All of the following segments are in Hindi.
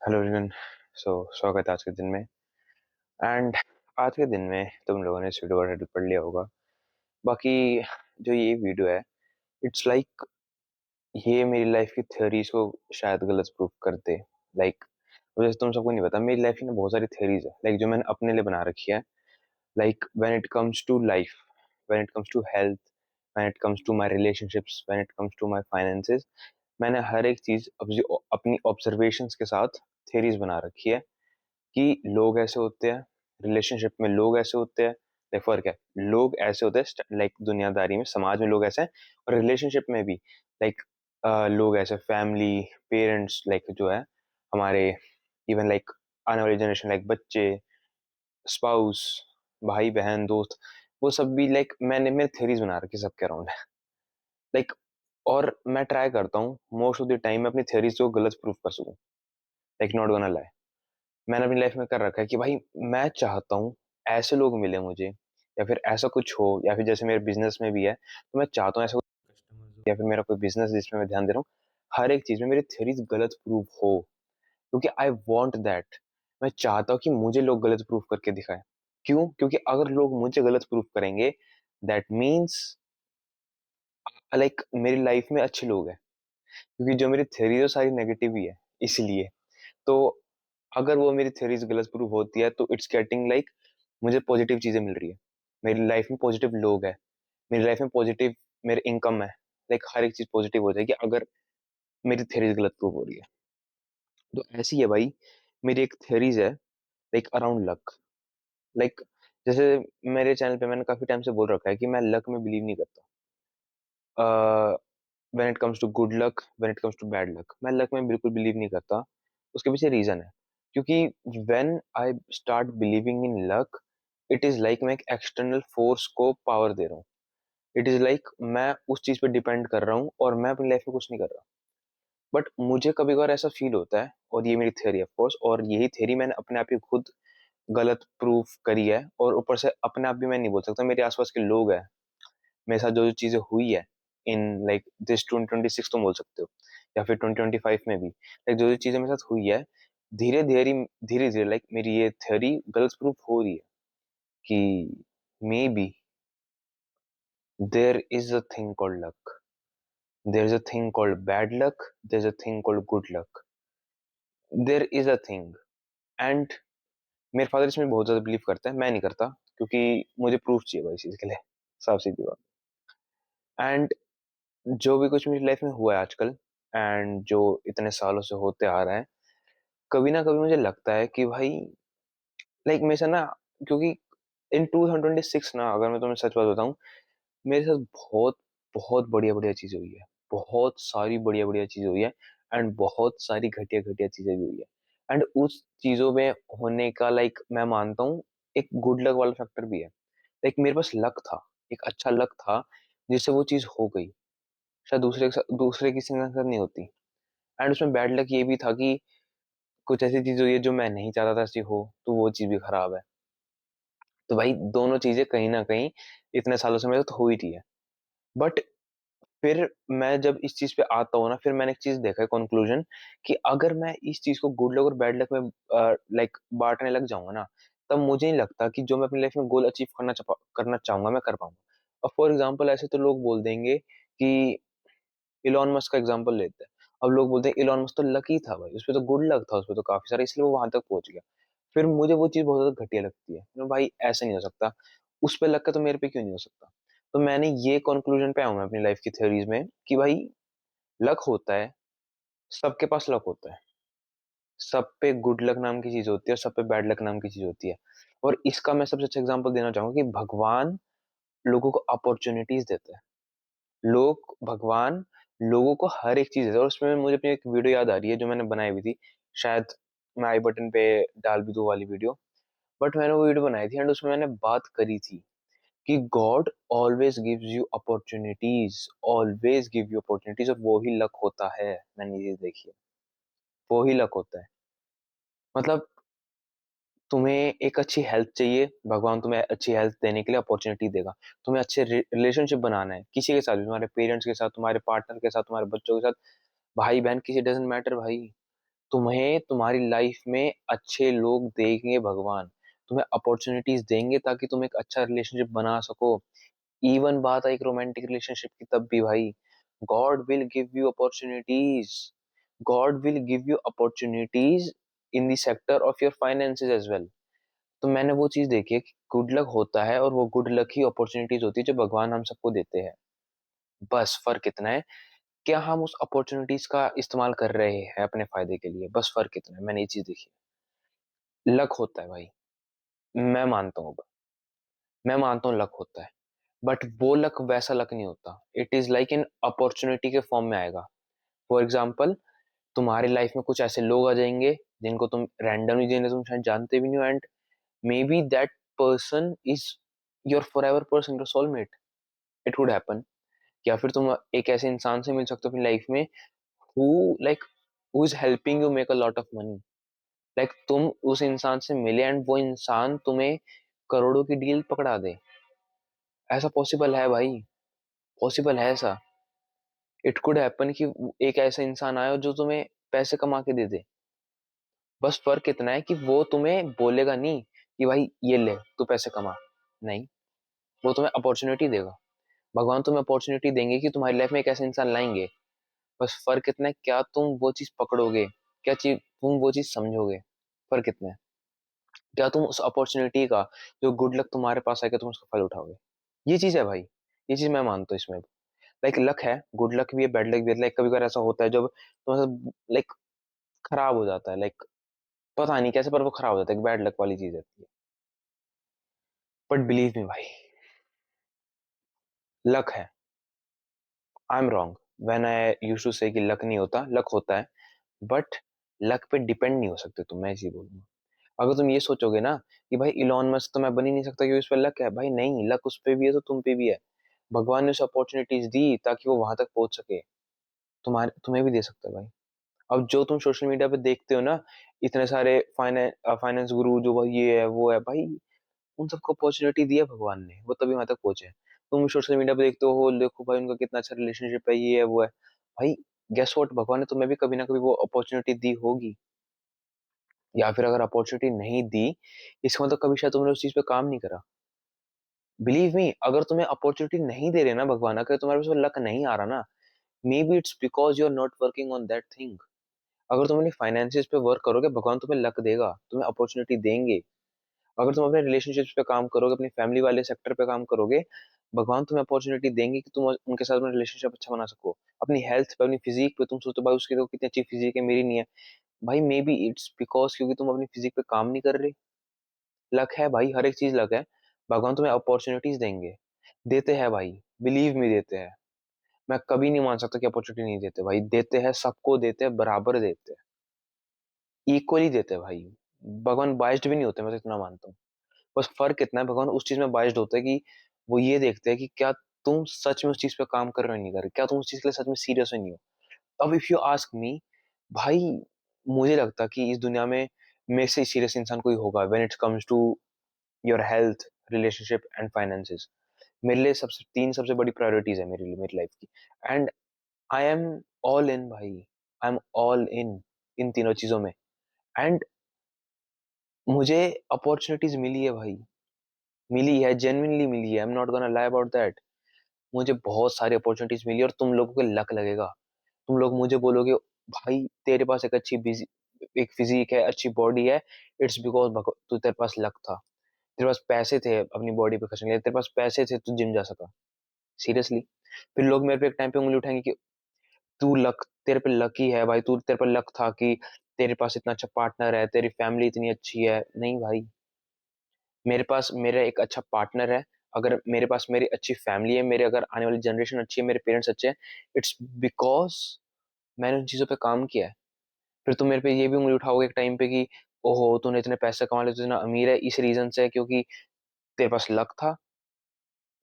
Hello everyone. स्वागत है आज के दिन में। एंड आज के दिन में तुम लोगों ने इस वीडियो का टाइटल पढ़ लिया होगा। बाकी जो ये वीडियो है, इट्स लाइक ये मेरी लाइफ की थ्योरीज को शायद गलत प्रूफ कर दे। लाइक वैसे तुम सबको नहीं पता, मेरी लाइफ में बहुत सारी थ्योरीज है लाइक जो मैंने अपने लिए बना रखी है। Like when it comes to life, when it comes to health, when it comes to my relationships, when it comes to my finances, मैंने हर एक चीज अपनी ऑब्जर्वेशंस के साथ थ्योरीज बना रखी है कि लोग ऐसे होते हैं, रिलेशनशिप में लोग ऐसे होते हैं। लाइक फर्क है, लोग ऐसे होते हैं लाइक दुनियादारी में, समाज में लोग ऐसे हैं, और रिलेशनशिप में भी लाइक लोग ऐसे, फैमिली, पेरेंट्स, लाइक जो है हमारे, इवन लाइक आने वाली जनरेशन, लाइक बच्चे, स्पाउस, भाई बहन, दोस्त, वो सब भी लाइक मैंने थ्योरीज बना रखी है सबके अराउंड। लाइक और मैं ट्राई करता हूँ मोस्ट ऑफ द टाइम मैं अपनी थ्योरीज को गलत प्रूफ कर सकूँ। लाइक नॉट गोना लाई, मैंने अपनी लाइफ में कर रखा है कि भाई मैं चाहता हूँ ऐसे लोग मिले मुझे, या फिर ऐसा कुछ हो, या फिर जैसे मेरे बिजनेस में भी है तो मैं चाहता हूँ ऐसा कस्टमर्स हो, या फिर मेरा कोई बिजनेस जिसमें मैं ध्यान दे रहा हूँ, हर एक चीज में मेरी थ्योरीज गलत प्रूफ हो, क्योंकि आई वॉन्ट दैट। मैं चाहता हूँ कि मुझे लोग गलत प्रूफ करके दिखाए। क्यों? क्योंकि अगर लोग मुझे गलत प्रूफ करेंगे, दैट मीन्स लाइक मेरी लाइफ में अच्छे लोग हैं, क्योंकि जो मेरी थ्योरी है वो सारी नेगेटिव ही है। इसलिए तो अगर वो मेरी थ्योरीज गलत प्रूव होती है तो इट्स गेटिंग लाइक मुझे पॉजिटिव चीजें मिल रही है, मेरी लाइफ में पॉजिटिव लोग है, मेरी लाइफ में पॉजिटिव मेरे इनकम है। लाइक हर एक चीज पॉजिटिव हो जाएगी अगर मेरी थ्योरीज गलत प्रूव हो रही है। तो ऐसी है भाई, मेरी एक थ्योरीज है लाइक अराउंड लक। लाइक जैसे मेरे चैनल पे मैंने काफी टाइम से बोल रखा है कि मैं लक में बिलीव नहीं करता। When it comes to good luck, when it comes to bad luck, मैं लक में बिल्कुल बिलीव नहीं करता। उसके पीछे रीजन है, क्योंकि when I start believing in luck, it is like मैं एक एक्सटर्नल फोर्स को पावर दे रहा हूँ। इट इज लाइक मैं उस चीज पे डिपेंड कर रहा हूँ और मैं अपनी लाइफ में कुछ नहीं कर रहा। बट मुझे कभी कभार ऐसा फील होता है, और ये मेरी थ्योरी ऑफ कोर्स, और यही थ्योरी मैंने अपने आप ही खुद गलत प्रूफ करी है, और ऊपर से अपने आप भी मैं नहीं बोल सकता, मेरे आसपास के लोग हैं, मेरे साथ जो जो चीजें हुई है इन लाइक दिस 2026 तुम बोल सकते हो, या फिर 2025 में भी, लाइक जो जो चीजें मेरे साथ हुई है, धीरे धीरे धीरे धीरे लाइक मेरी ये थ्योरी गलत प्रूफ हो रही है कि maybe there is a thing called luck, there is a thing called bad luck, there is a thing called good luck, there is a thing. And मेरे फादर इसमें बहुत ज्यादा बिलीव करते हैं, मैं नहीं करता, क्योंकि मुझे प्रूफ चाहिए भाई इस चीज के लिए, साफ सीधी बात। एंड जो भी कुछ मेरी लाइफ में हुआ है आजकल, एंड जो इतने सालों से होते आ रहा है, कभी ना कभी मुझे लगता है कि भाई लाइक मेरे साथ ना, क्योंकि इन 2026 ना, अगर मैं तुम्हें सच बात बताऊं, मेरे साथ बहुत बहुत बढ़िया बढ़िया चीजें हुई है, बहुत सारी बढ़िया बढ़िया चीजें हुई है, एंड बहुत सारी घटिया घटिया चीजें भी हुई है। एंड उस चीजों में होने का लाइक मैं मानता हूँ एक गुड लक वाला फैक्टर भी है। लाइक मेरे पास लक था, एक अच्छा लक था, जिससे वो चीज हो गई। शायद दूसरे किसी के साथ नहीं होती। एंड उसमें बैड लक ये भी था कि कुछ ऐसी चीज हुई है जो मैं नहीं चाहता था ऐसी हो, तो वो चीज भी खराब है। तो भाई दोनों चीजें कहीं ना कहीं इतने सालों से मेरे साथ हो ही रही है। बट फिर मैं जब इस चीज पे आता हूँ ना, फिर मैंने एक चीज देखा है कंक्लूजन, कि अगर मैं इस चीज को गुड लक और बैड लक में लाइक बांटने लग जाऊंगा ना, तब मुझे नहीं लगता कि जो मैं अपनी लाइफ में गोल अचीव करना चाहूंगा मैं कर पाऊंगा। और फॉर एग्जाम्पल ऐसे तो लोग बोल देंगे कि इलॉन मस्क का एग्जांपल लेते हैं। अब लोग बोलते हैं इलॉन मस्क तो लकी था भाई, उसपे तो गुड लक था, उसपे तो काफी सारा, इसलिए वो वहां तक पहुंच गया। फिर मुझे वो चीज बहुत ज्यादा घटिया लगती है, भाई ऐसा नहीं हो सकता, उस पे लक का तो मेरे पे क्यों नहीं हो सकता। तो मैंने ये कंक्लूजन पे आऊं मैं अपनी लाइफ की थ्योरीज में कि भाई लक होता है, सबके पास लक होता है, सब पे गुड लक नाम की चीज होती है और सब पे बैड लक नाम की चीज होती है। और इसका मैं सबसे अच्छा एग्जांपल देना चाहूंगा कि भगवान लोगों को अपॉर्चुनिटीज देता है। भगवान लोगों को हर एक चीज देता है, और उसमें मुझे अपनी एक वीडियो याद आ रही है जो मैंने बनाई हुई थी, शायद मैं आई बटन पे डाल भी दूं वाली वीडियो। बट मैंने वो वीडियो बनाई थी एंड उसमें मैंने बात करी थी कि God always gives you opportunities, always give you opportunities, और वो ही लक होता है। मैंने ये देखी है, वो ही लक होता है। मतलब तुम्हें एक अच्छी हेल्थ चाहिए, भगवान तुम्हें अच्छी हेल्थ देने के लिए अपॉर्चुनिटी देगा। तुम्हें अच्छे रिलेशनशिप बनाना है किसी के साथ भी, तुम्हारे पेरेंट्स के साथ, तुम्हारे पार्टनर के साथ, तुम्हारे बच्चों के साथ, भाई बहन, किसी डजेंट मैटर भाई, तुम्हें तुम्हारी लाइफ में अच्छे लोग देंगे भगवान, तुम्हें अपॉर्चुनिटीज देंगे ताकि तुम एक अच्छा रिलेशनशिप बना सको। इवन बात आई एक रोमांटिक रिलेशनशिप की तब भी भाई, God will give you opportunities, God will give you opportunities in the sector of your finances as well. तो मैंने वो चीज देखी है कि गुड लक होता है, और वो गुड लक ही अपॉर्चुनिटीज होती है जो भगवान हम सबको देते हैं। बस फर्क इतना है, क्या हम उस अपॉर्चुनिटीज का इस्तेमाल कर रहे हैं अपने फायदे के लिए, बस फर्क इतना है। मैंने ये चीज देखी है, लक होता है भाई, मैं मानता हूँ, मैं मानता हूँ लक होता है, बट वो लक वैसा लक नहीं होता। It is like in opportunity के फॉर्म में आएगा। फॉर एग्जाम्पल, तुम्हारी लाइफ में कुछ ऐसे लोग आ जाएंगे जिनको तुम रैंडमली, जिन्हें तुम शायद जानते भी नहीं हो, and may be that person is your for ever person, your soulmate. It would happen. या फिर तुम एक ऐसे इंसान से मिल सकते हो अपनी लाइफ में who like who is helping you make a lot of money. Like तुम उस इंसान से मिले एंड वो इंसान तुम्हें करोड़ों की डील पकड़ा दे। ऐसा पॉसिबल है भाई, पॉसिबल है ऐसा। इट कुड हैपन कि एक ऐसा इंसान आए जो तुम्हें पैसे कमा के दे दे। बस फर्क इतना है कि वो तुम्हें बोलेगा नहीं कि भाई ये ले तू पैसे कमा, नहीं, वो तुम्हें अपॉर्चुनिटी देगा। भगवान तुम्हें अपॉर्चुनिटी देंगे कि तुम्हारी लाइफ में एक ऐसा इंसान लाएंगे। बस फर्क इतना है, क्या तुम वो चीज पकड़ोगे, क्या चीज तुम वो चीज समझोगे। फर्क इतना है, क्या तुम उस अपॉर्चुनिटी का, जो गुड लक तुम्हारे पास आएगा, तुम उसका फायदा उठाओगे। ये चीज है भाई, ये चीज मैं मानता हूँ इसमें। लाइक लक है, गुड लक भी है, बैड लक भी है। लाइक कभी कभी ऐसा होता है जब तुम्हारा लाइक खराब हो जाता है, लाइक पता नहीं कैसे, पर वो खराब हो जाता है, बैड लक वाली चीज रहती है। बट बिलीव मी भाई, लक है। I am wrong when I used to say कि लक नहीं होता, लक होता है। बट लक पे डिपेंड नहीं हो सकते तुम, मैं ऐसे ही बोलूंगा। अगर तुम ये सोचोगे ना कि भाई इलॉन मस्क तो मैं बन ही नहीं सकता क्योंकि उस पर लक है, भाई नहीं, लक उस पे भी है तो तुम पे भी है। भगवान ने उसे अपॉर्चुनिटीज दी ताकि वो वहां तक पहुंच सके। तुम्हारे तुम्हें भी दे सकता है भाई। अब जो तुम सोशल मीडिया पे देखते हो ना, इतने सारे फाइनेंस गुरु, जो भाई ये है वो है, भाई उन सबको अपॉर्चुनिटी दी है भगवान ने, वो तभी वहां तक पहुंचे। तुम सोशल मीडिया पे देखते हो, देखो भाई उनका कितना अच्छा रिलेशनशिप है, ये है वो है, भाई गेस व्हाट, भगवान ने तुम्हें भी कभी ना कभी वो अपॉर्चुनिटी दी होगी। या फिर अगर अपॉर्चुनिटी नहीं दी, इसका मतलब कभी शायद तुमने उस चीज पे काम नहीं करा। बिलीव मी, अगर तुम्हें अपॉर्चुनिटी नहीं दे रहे ना भगवान, अगर तुम्हारे पास लक नहीं आ रहा ना, maybe it's because you are not working on that thing. अगर तुम अपनी फाइनेंसिस पे वर्क करोगे, भगवान तुम्हें लक देगा, तुम्हें अपॉर्चुनिटी देंगे। अगर तुम अपने रिलेशनशिप्स पे काम करोगे, अपनी फैमिली वाले सेक्टर पे काम करोगे, भगवान तुम्हें अपॉर्चुनिटी देंगे कि तुम उनके साथ अपना रिलेशनशिप अच्छा बना सको। अपनी हेल्थ पे, अपनी फिजिक पे तुम सोचते हो भाई उसकी तो कितनी अच्छी फिजिक है, मेरी नहीं है। भाई मे बी इट्स बिकॉज क्योंकि तुम अपनी फिजिक पे काम नहीं कर रहे। लक है भाई, हर एक चीज लक है। भगवान तुम्हें अपॉर्चुनिटीज देंगे, देते हैं भाई, बिलीव मी देते हैं। मैं कभी नहीं मान सकता कि अपॉर्चुनिटी नहीं देते, भाई देते हैं, सबको देते हैं, बराबर देते हैं, इक्वली देते हैं भाई। भगवान बाइस्ड भी नहीं होते, मैं तो इतना मानता हूँ। बस फर्क इतना है, भगवान उस चीज में बाइस्ड होता है कि वो ये देखते हैं कि क्या तुम सच में उस चीज पे काम कर रहे हो, नहीं कर रहे, क्या तुम उस चीज के लिए सच में सीरियस हो, नहीं हो। अब इफ यू आस्क मी भाई, मुझे लगता है कि इस दुनिया में मेरे से सीरियस इंसान कोई होगा when it comes to your health, relationship and finances. मेरे लिए सबसे तीन सबसे बड़ी प्रायोरिटीज है मेरे लिए, मेरी लाइफ की। And I am all in भाई, आई एम ऑल इन तीनों चीजों में। एंड मुझे अपॉर्चुनिटीज मिली है भाई, मिली है, जेन्युइनली मिली है, I am not gonna lie about that. मुझे बहुत सारी अपॉर्चुनिटीज मिली, और तुम लोगों को लक लगेगा। तुम लोग मुझे बोलोगे भाई तेरे पास एक अच्छी एक फिजिक है, अच्छी बॉडी है, इट्स बिकॉज तू, तेरे पास लक था, तेरे पास पैसे थे अपनी बॉडी पे खर्चने के लिए, तेरे पास पैसे थे, तू जिम जा सका। सीरियसली। फिर लोग मेरे पे एक टाइम पे उंगली उठाएंगे कि तू लक, तेरे पे लकी है भाई, तू, तेरे पे लक था कि तेरे पास इतना अच्छा पार्टनर है, तेरी फैमिली इतनी अच्छी है। नहीं भाई, मेरे पास मेरा एक अच्छा पार्टनर है, अगर मेरे पास मेरी अच्छी फैमिली है, मेरे अगर आने वाली जनरेशन अच्छी है, मेरे पेरेंट्स अच्छे हैं, इट्स बिकॉज मैंने उन चीजों पे काम किया है। फिर तुम मेरे पे ये भी उंगली उठाओगे एक टाइम पे कि ओहो तूने इतने पैसे कमा लिए, तू इतना अमीर है, इस रीजन से है क्योंकि तेरे पास लक था,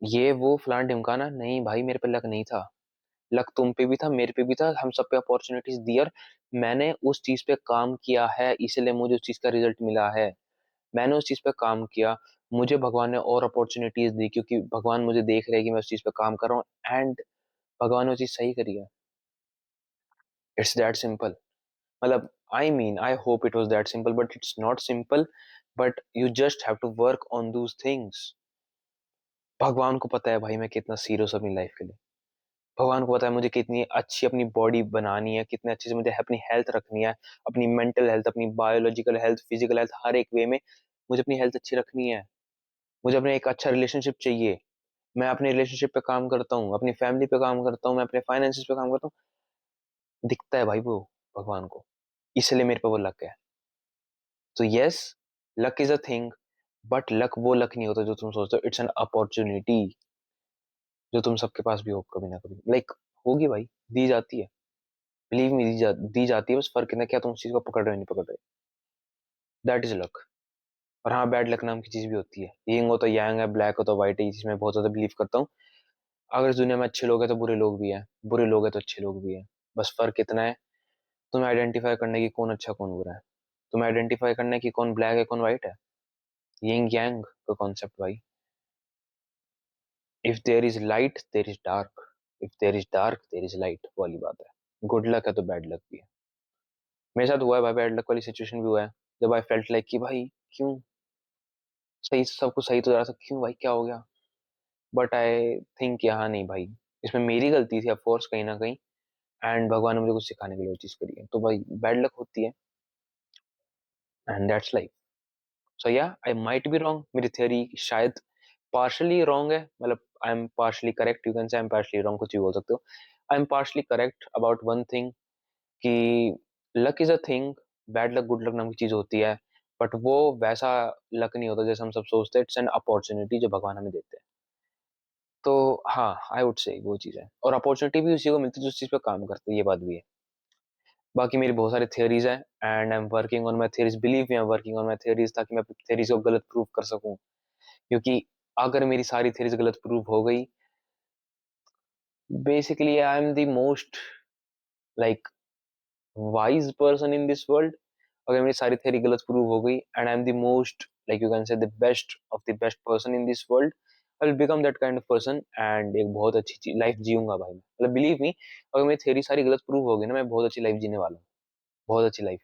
ये वो फलान ढिमकाना। नहीं भाई, मेरे पे लक नहीं था। लक तुम पे भी था, मेरे पे भी था, हम सब पे अपॉर्चुनिटीज दी, और मैंने उस चीज पे काम किया है, इसलिए मुझे उस चीज का रिजल्ट मिला है। मैंने उस चीज पे काम किया, मुझे भगवान ने और अपॉर्चुनिटीज दी क्योंकि भगवान मुझे देख रहे हैं कि मैं उस चीज पे काम कर रहा हूँ, एंड भगवान ने वो चीज सही करी है। It's that simple. मतलब I mean, I hope it was that simple, but it's not simple. But you just have to work on those things. भगवान को पता है भाई मैं कितना सीरियस हूँ अपनी लाइफ के लिए। भगवान को पता है मुझे कितनी अच्छी अपनी बॉडी बनानी है, कितने अच्छे से मुझे अपनी हेल्थ रखनी है, अपनी मेंटल हेल्थ, अपनी बायोलॉजिकल हेल्थ, फिजिकल हेल्थ, हर एक वे में मुझे अपनी हेल्थ अच्छी रखनी है। मुझे अपने एक अच्छा रिलेशनशिप चाहिए। मैं अपने रिलेशनशिप पे काम करता हूँ, अपनी फैमिली पे काम करता हूँ, मैं अपने फाइनेंसिस पे काम करता हूँ। दिखता है भाई वो भगवान को, इसलिए मेरे पे वो लक है। तो yes, luck is a thing, but luck वो लक नहीं होता जो तुम सोचते हो। इट्स एन अपॉर्चुनिटी जो तुम सबके पास भी हो कभी ना कभी, लाइक होगी भाई, दी जाती है। बिलीव मी, दी जाती है, बस फर्क इतना क्या तुम उस चीज को पकड़ रहे हो नहीं पकड़ रहे। That is luck. और हाँ, बैड लक नाम की चीज भी होती है। यंग हो तो यांग है, ब्लैक हो तो व्हाइट है, ये चीज मैं बहुत ज्यादा बिलीव करता हूँ। अगर इस दुनिया में अच्छे लोग हैं तो बुरे लोग भी हैं, बुरे लोग हैं तो अच्छे लोग भी हैं। बस फर्क इतना है, तुम्हें आइडेंटिफाई करने की कौन अच्छा कौन बुरा है। तुम्हें आइडेंटिफाई करना है कि कौन ब्लैक है कौन व्हाइट है। यिंग यांग का कॉन्सेप्ट भाई। If there is light there is dark, if there is dark there is light, वाली बात है। गुड लक है तो बैड लक भी है। मेरे साथ हुआ है भाई, बैड लक वाली सिचुएशन भी हुआ है। जब आई फेल्ट लाइक कि भाई क्यों, सही सब कुछ सही तो जा रहा था, क्यों भाई क्या हो गया। बट आई थिंक यहाँ नहीं भाई, इसमें मेरी गलती थी ऑफकोर्स कहीं ना कहीं। एंड भगवान ने मुझे कुछ सिखाने के लिए वो चीज करी है, तो भाई बैड लक होती है। And that's life. So yeah, I might be wrong, मेरी थियोरी शायद पार्शली रॉन्ग है, मतलब I am partially correct, you can say I am partially wrong, कुछ भी बोल सकते हो। I am partially correct about one thing, कि luck is a thing, bad luck good luck नाम की चीज होती है। बट वो वैसा लक नहीं होता जैसे हम सब सोचते हैं। इट्स एन अपॉर्चुनिटी जो भगवान हमें देते हैं। तो हाँ, आई वुड से वो चीज है, और अपॉर्चुनिटी भी उसी को मिलती है जो उस चीज पे काम करते हैं, ये बात भी है। बाकी मेरी बहुत सारी थियरीज हैं, and I am working on my theories, believe me I am working on my theories, ताकि मैं अपनी थियरीज को गलत प्रूव कर सकूं। क्योंकि अगर मेरी सारी थियरीज गलत प्रूव हो गई, basically I am the most like wise person in this world. अगर मेरी सारी थियरी गलत प्रूव हो गई, and I am the most like you can से the best of the best person in this world, I will become that kind of person, and एक बहुत अच्छी लाइफ जीऊंगा भाई मैं। मतलब बिलीव मी, अगर मेरी थियरी सारी गलत प्रूव हो गई ना, मैं बहुत अच्छी लाइफ जीने वाला हूँ, बहुत अच्छी life.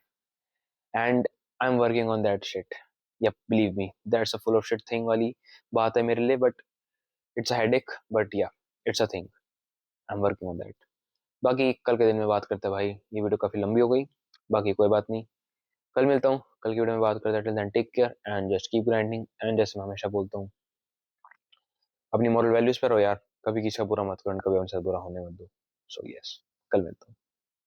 And I am working on that shit. Yup, believe me, that's a full of shit thing वाली बात है मेरे लिए, but it's a headache, but yeah, it's a thing, I am working on that. बाकी कल के दिन में बात करते हैं भाई, ये वीडियो काफी लंबी हो गई। बाकी कोई बात नहीं, कल मिलता हूँ, कल की वीडियो में बात करते हैं। Till then take care and just keep grinding, and जैसे मैं हमेशा बोलता हूँ, अपनी मॉरल वैल्यूज पर रहो यार, कभी किसी का बुरा मत करो, कभी उनसे बुरा होने मत दो। सो यस, कल मिलता हूँ।